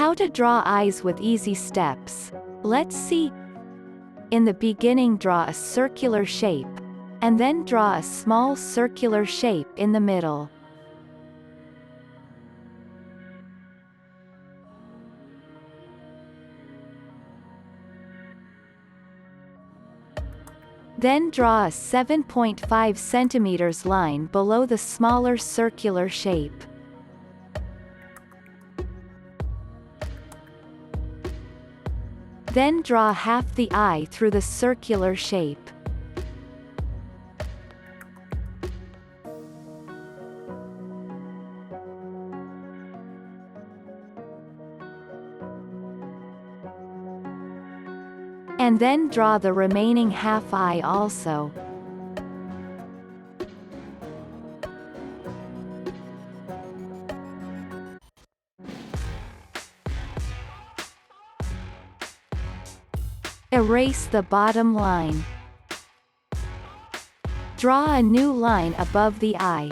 How to draw eyes with easy steps. Let's see. In the beginning, draw a circular shape, and then draw a small circular shape in the middle. Then draw a 7.5 centimeters line below the smaller circular shape. Then draw half the eye through the circular shape. And then draw the remaining half eye also. Erase the bottom line. Draw a new line above the eye.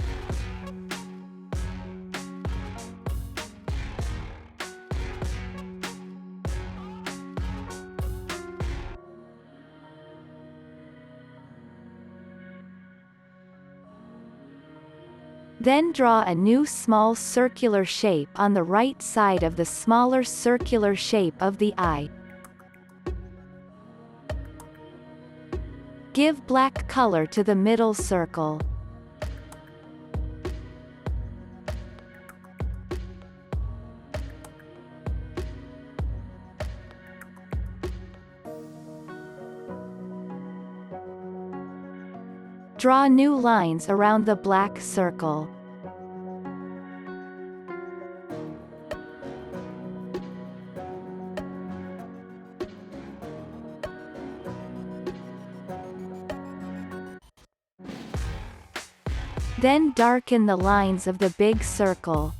Then draw a new small circular shape on the right side of the smaller circular shape of the eye. Give black color to the middle circle. Draw new lines around the black circle. Then darken the lines of the big circle.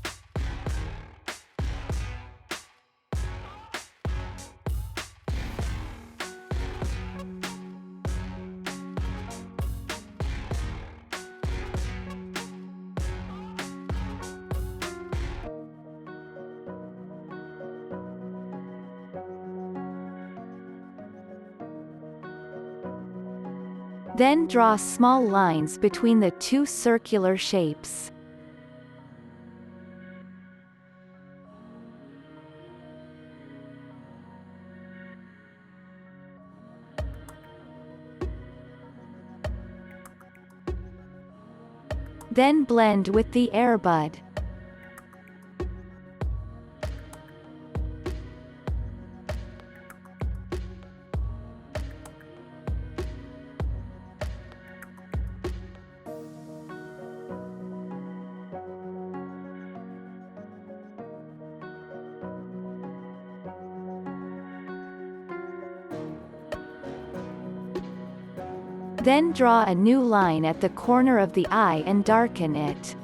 Then draw small lines between the two circular shapes. Then blend with the airbud. Then draw a new line at the corner of the eye and darken it.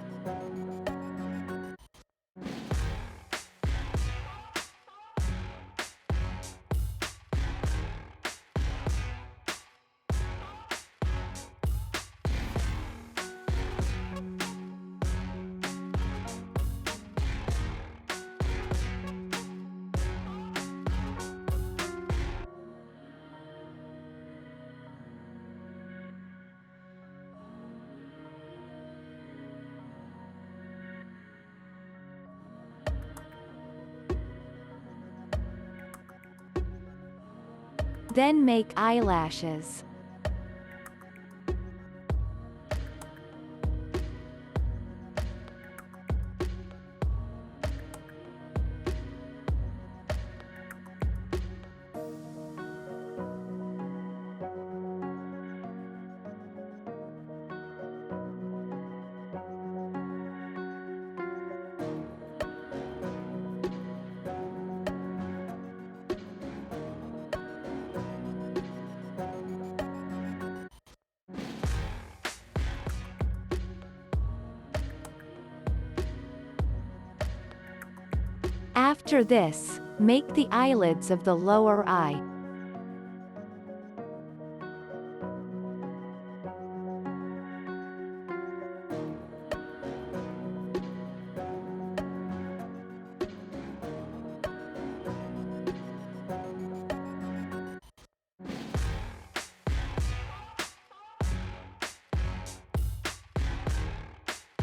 Then make eyelashes. After this, make the eyelids of the lower eye.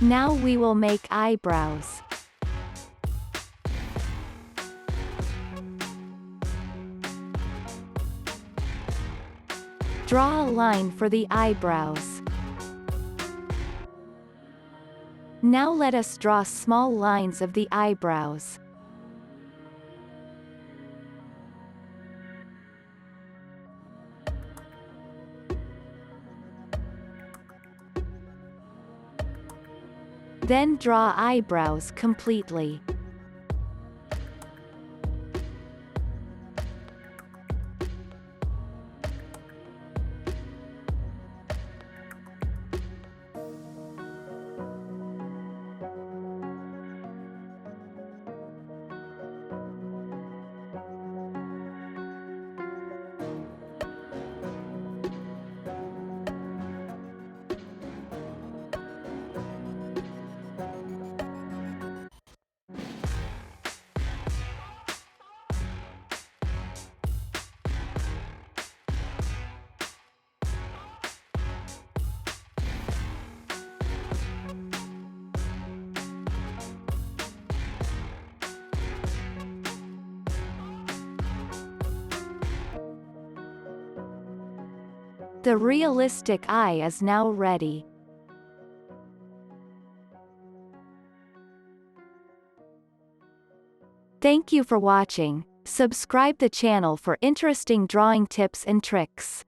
Now we will make eyebrows. Draw a line for the eyebrows. Now let us draw small lines of the eyebrows. Then draw eyebrows completely. The realistic eye is now ready. Thank you for watching. Subscribe the channel for interesting drawing tips and tricks.